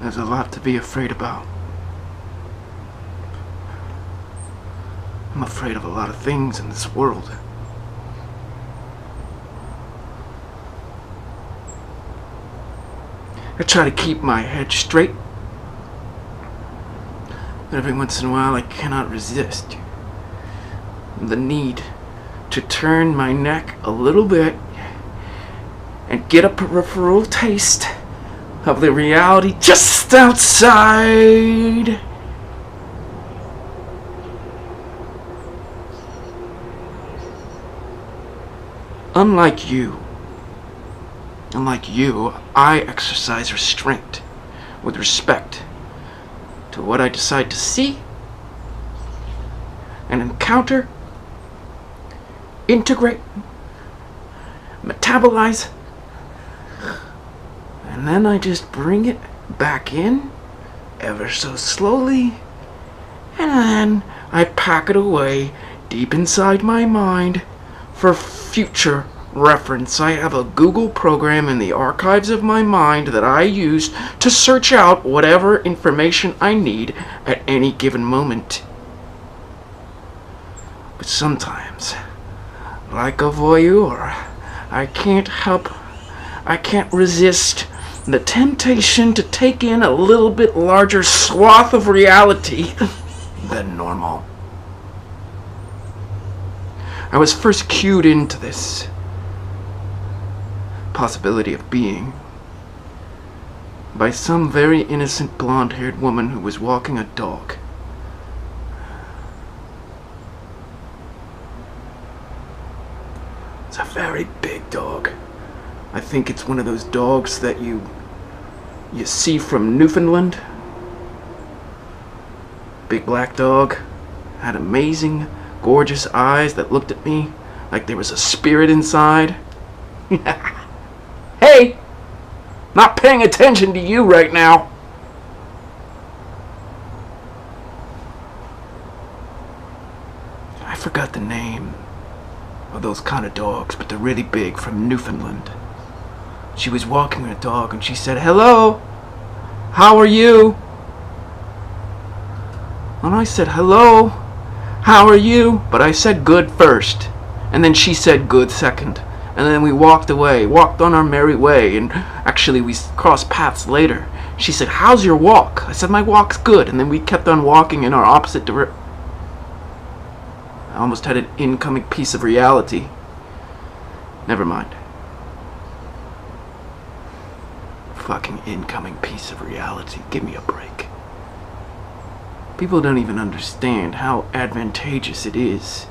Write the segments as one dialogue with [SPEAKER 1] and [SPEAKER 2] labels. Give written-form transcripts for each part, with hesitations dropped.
[SPEAKER 1] There's a lot to be afraid about. I'm afraid of a lot of things in this world. I try to keep my head straight, but every once in a while I cannot resist the need to turn my neck a little bit and get a peripheral taste of the reality just outside. Unlike you, I exercise restraint with respect to what I decide to see and encounter, integrate, metabolize, and then I just bring it back in ever so slowly, and then I pack it away deep inside my mind for future reference. I have a Google program in the archives of my mind that I use to search out whatever information I need at any given moment. But sometimes, like a voyeur, I can't resist the temptation to take in a little bit larger swath of reality than normal. I was first cued into this possibility of being by some very innocent blonde-haired woman who was walking a dog. It's a very big dog. I think it's one of those dogs that you see from Newfoundland. Big black dog. Had amazing, gorgeous eyes that looked at me like there was a spirit inside. Hey! Not paying attention to you right now. I forgot the name of those kind of dogs, but they're really big, from Newfoundland. She was walking her dog and she said, "Hello, how are you?" And I said, "Hello, how are you?" But I said good first, and then she said good second. And then we walked on our merry way, and actually we crossed paths later. She said, "How's your walk?" I said, "My walk's good," and then we kept on walking in our opposite direction. I almost had an incoming piece of reality. Never mind. Fucking incoming piece of reality. Give me a break. People don't even understand how advantageous it is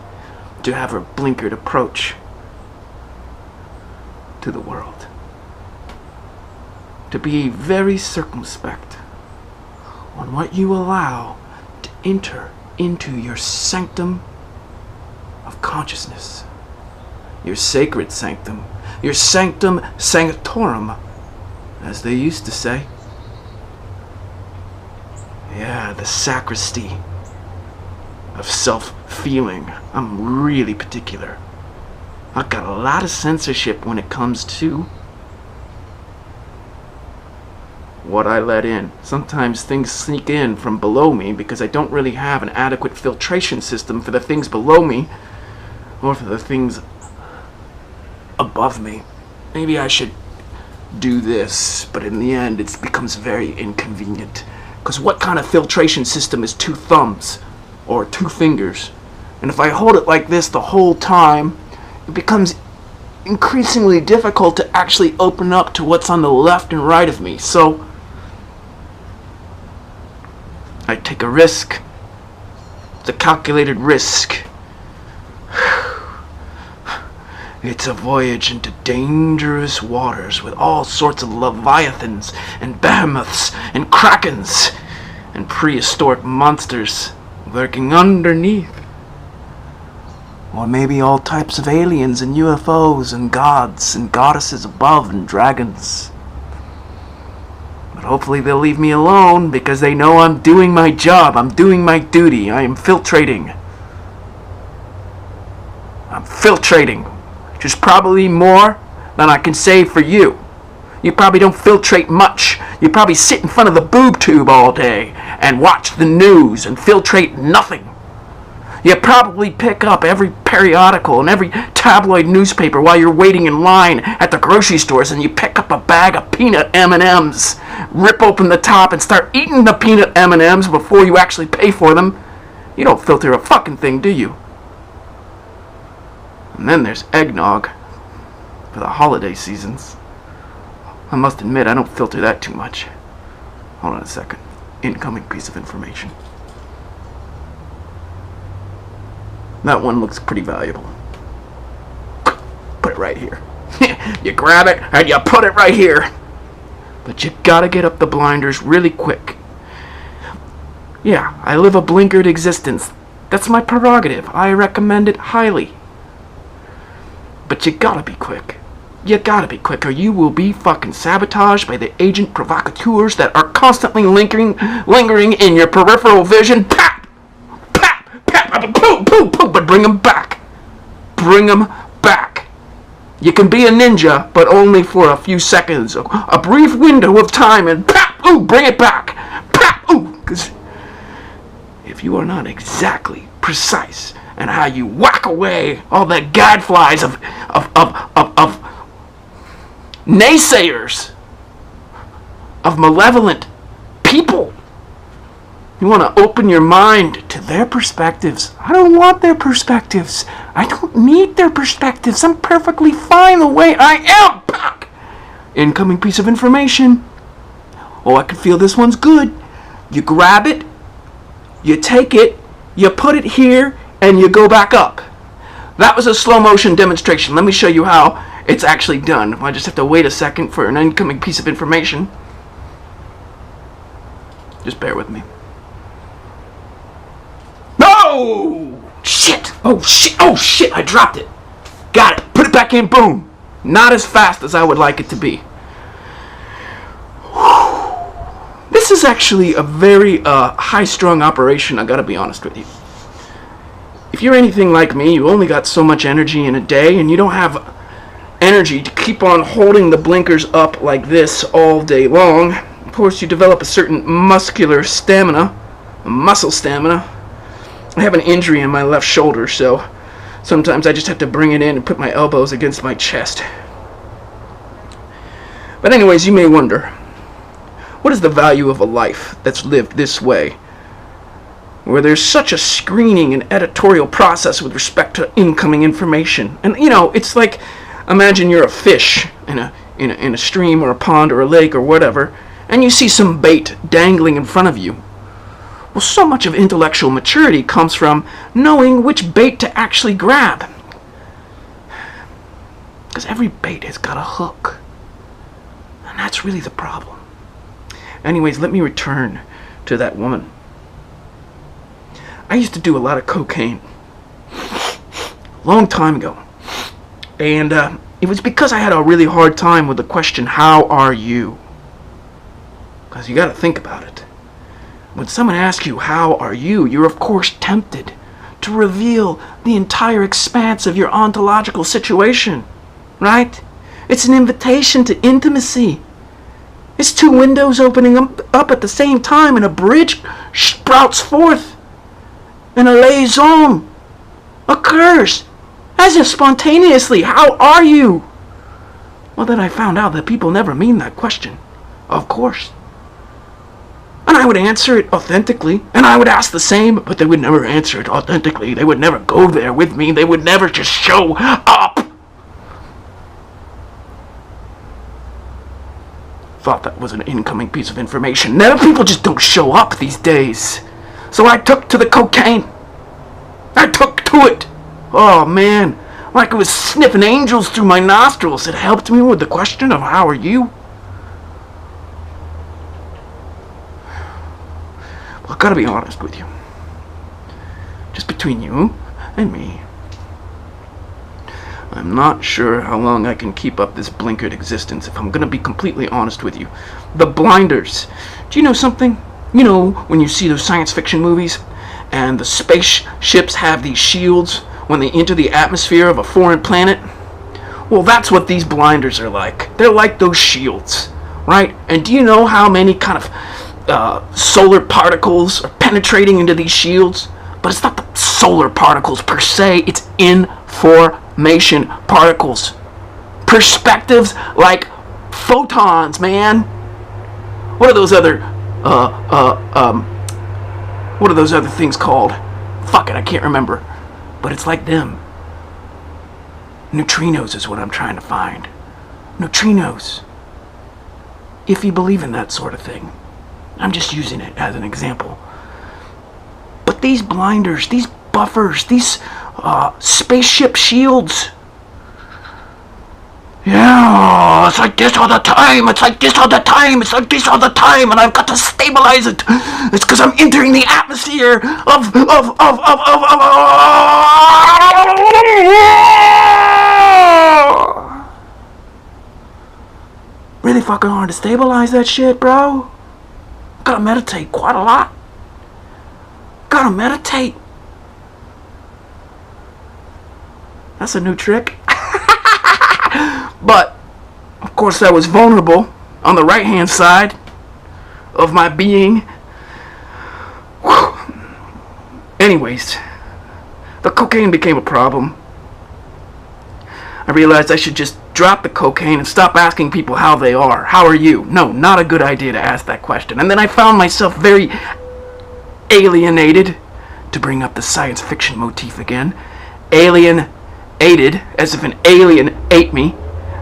[SPEAKER 1] to have a blinkered approach to the world. To be very circumspect on what you allow to enter into your sanctum of consciousness. Your sacred sanctum. Your sanctum sanctorum, as they used to say. Yeah, the sacristy of self-feeling. I'm really particular. I've got a lot of censorship when it comes to what I let in. Sometimes things sneak in from below me because I don't really have an adequate filtration system for the things below me or for the things above me. Maybe I should do this, but in the end it becomes very inconvenient. Because what kind of filtration system is 2 thumbs or 2 fingers? And if I hold it like this the whole time, it becomes increasingly difficult to actually open up to what's on the left and right of me. So I take a risk. It's a calculated risk. It's a voyage into dangerous waters with all sorts of leviathans and behemoths and krakens and prehistoric monsters lurking underneath. Or maybe all types of aliens and UFOs and gods and goddesses above and dragons. But hopefully they'll leave me alone because they know I'm doing my job. I'm doing my duty. I am filtrating. I'm filtrating. Which is probably more than I can say for you. You probably don't filtrate much. You probably sit in front of the boob tube all day and watch the news and filtrate nothing. You probably pick up every periodical and every tabloid newspaper while you're waiting in line at the grocery stores, and you pick up a bag of peanut M&Ms, rip open the top and start eating the peanut M&Ms before you actually pay for them. You don't filter a fucking thing, do you? And then there's eggnog for the holiday seasons. I must admit, I don't filter that too much. Hold on a second. Incoming piece of information. That one looks pretty valuable. Put it right here. You grab it and you put it right here. But you gotta get up the blinders really quick. Yeah, I live a blinkered existence. That's my prerogative. I recommend it highly. But you gotta be quick. You gotta be quick, or you will be fucking sabotaged by the agent provocateurs that are constantly lingering in your peripheral vision. Pap! Pap! Pap! Pooh! Pooh! Pooh! But bring them back. Bring them back. You can be a ninja, but only for a few seconds. A brief window of time, and pap! Ooh! Bring it back. Pap! Ooh! Because if you are not exactly precise and how you whack away all the gadflies of naysayers, of malevolent people. You want to open your mind to their perspectives. I don't want their perspectives. I don't need their perspectives. I'm perfectly fine the way I am. Pack. Incoming piece of information. Oh, I can feel this one's good. You grab it, you take it, you put it here, and you go back up. That was a slow motion demonstration. Let me show you how it's actually done. I just have to wait a second for an incoming piece of information. Just bear with me. No! Shit! Oh shit! Oh shit! I dropped it. Got it. Put it back in. Boom. Not as fast as I would like it to be. This is actually a very high-strung operation, I gotta be honest with you. If you're anything like me, you only got so much energy in a day, and you don't have energy to keep on holding the blinkers up like this all day long. Of course, you develop a certain muscular stamina, a muscle stamina. I have an injury in my left shoulder, so sometimes I just have to bring it in and put my elbows against my chest. But anyways, you may wonder, what is the value of a life that's lived this way, where there's such a screening and editorial process with respect to incoming information? And you know, it's like, imagine you're a fish in a stream or a pond or a lake or whatever, and you see some bait dangling in front of you. Well, so much of intellectual maturity comes from knowing which bait to actually grab. Because every bait has got a hook. And that's really the problem. Anyways, let me return to that woman. I used to do a lot of cocaine. Long time ago. And it was because I had a really hard time with the question, how are you? Because you got to think about it. When someone asks you, how are you, you're of course tempted to reveal the entire expanse of your ontological situation. Right? It's an invitation to intimacy. It's two windows opening up at the same time, and a bridge sprouts forth. And a liaison occurs. As if spontaneously, how are you? Well, then I found out that people never mean that question. Of course. And I would answer it authentically, and I would ask the same, but they would never answer it authentically. They would never go there with me. They would never just show up. Thought that was an incoming piece of information. Now people just don't show up these days. So I took to the cocaine. I took to it. Oh man, like it was sniffing angels through my nostrils. It helped me with the question of how are you? Well, I gotta be honest with you. Just between you and me, I'm not sure how long I can keep up this blinkered existence, if I'm gonna be completely honest with you. The blinders. Do you know something? You know, when you see those science fiction movies, and the spaceships have these shields when they enter the atmosphere of a foreign planet? Well, that's what these blinders are like. They're like those shields, right? And do you know how many kind of solar particles are penetrating into these shields? But it's not the solar particles per se, it's information particles. Perspectives like photons, man. What are those other things called? Fuck it, I can't remember. But it's like them. Neutrinos is what I'm trying to find. Neutrinos. If you believe in that sort of thing. I'm just using it as an example. But these blinders, these buffers, these spaceship shields. Yeah, it's like this all the time. It's like this all the time. It's like this all the time, and I've got to stabilize it. It's because I'm entering the atmosphere of. Really fucking hard to stabilize that shit, bro. Gotta meditate quite a lot. Gotta meditate. That's a new trick. But, of course, I was vulnerable on the right-hand side of my being. Whew. Anyways, the cocaine became a problem. I realized I should just drop the cocaine and stop asking people how they are. How are you? No, not a good idea to ask that question. And then I found myself very alienated, to bring up the science fiction motif again. Alienated, as if an alien ate me.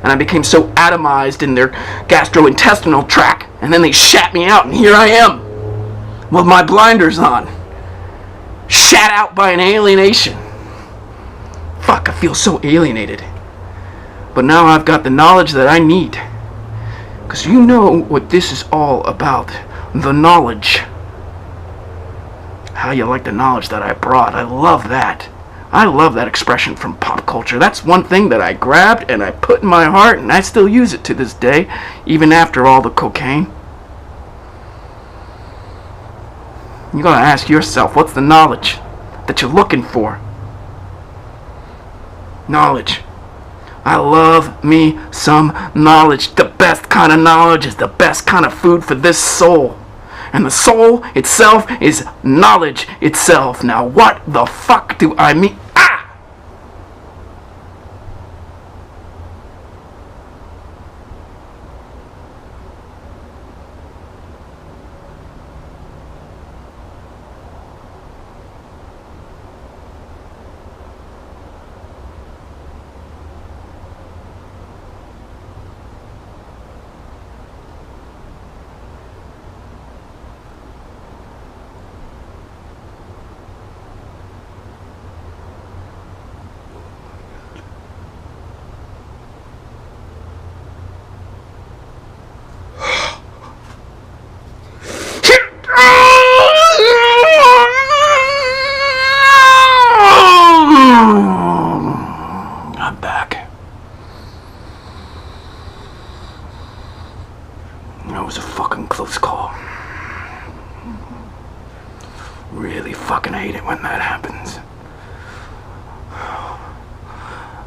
[SPEAKER 1] And I became so atomized in their gastrointestinal tract. And then they shat me out, and here I am, with my blinders on. Shat out by an alienation. Fuck, I feel so alienated. But now I've got the knowledge that I need. Because you know what this is all about. The knowledge. How you like the knowledge that I brought. I love that. I love that expression from pop culture. That's one thing that I grabbed and I put in my heart, and I still use it to this day, even after all the cocaine. You gotta ask yourself, what's the knowledge that you're looking for? Knowledge. I love me some knowledge. The best kind of knowledge is the best kind of food for this soul. And the soul itself is knowledge itself. Now what the fuck do I mean? I'm back. That was a fucking close call. Really fucking hate it when that happens.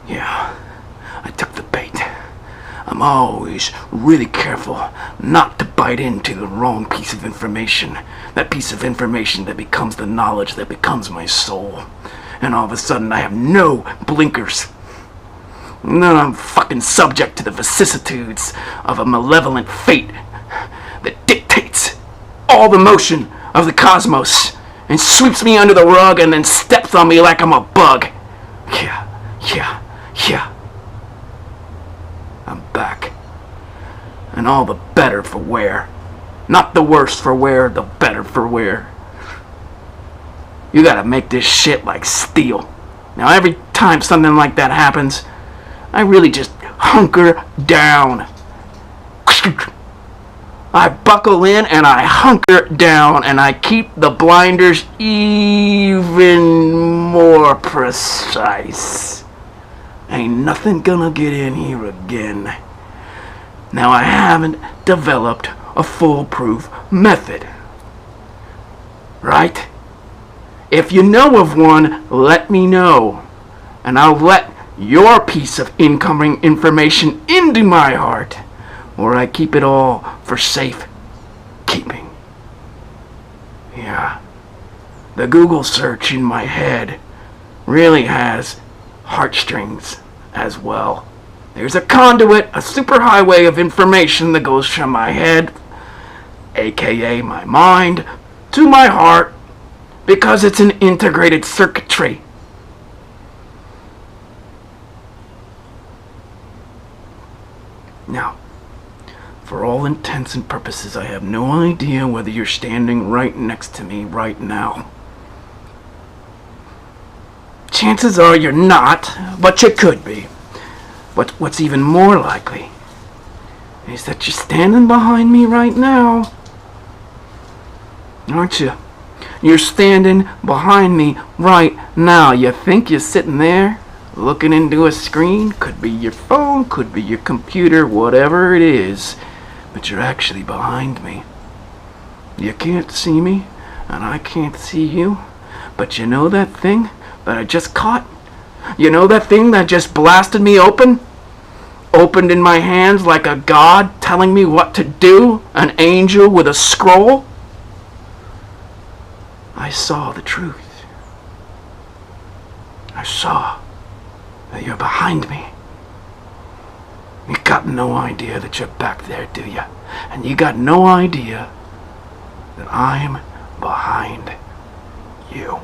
[SPEAKER 1] Yeah, I took the bait. I'm always really careful not to bite into the wrong piece of information. That piece of information that becomes the knowledge that becomes my soul. And all of a sudden I have no blinkers. And then I'm fucking subject to the vicissitudes of a malevolent fate that dictates all the motion of the cosmos and sweeps me under the rug and then steps on me like I'm a bug. Yeah. I'm back. And all the better for wear. Not the worse for wear, the better for wear. You gotta make this shit like steel. Now every time something like that happens, I really just hunker down. I buckle in and I hunker down and I keep the blinders even more precise. Ain't nothing gonna get in here again. Now I haven't developed a foolproof method. Right? If you know of one, let me know. And I'll let your piece of incoming information into my heart, or I keep it all for safe keeping. Yeah, the Google search in my head really has heartstrings as well. There's a conduit, a superhighway of information that goes from my head, aka my mind, to my heart, because it's an integrated circuitry. Now, for all intents and purposes, I have no idea whether you're standing right next to me right now. Chances are you're not, but you could be. But what's even more likely is that you're standing behind me right now. Aren't you? You're standing behind me right now. You think you're sitting there looking into a screen? Could be your phone, could be your computer, whatever it is. But you're actually behind me. You can't see me, and I can't see you. But you know that thing that I just caught? You know that thing that just blasted me open? Opened in my hands like a god telling me what to do? An angel with a scroll? I saw the truth. I saw that you're behind me. You got no idea that you're back there, do you? And you got no idea that I'm behind you.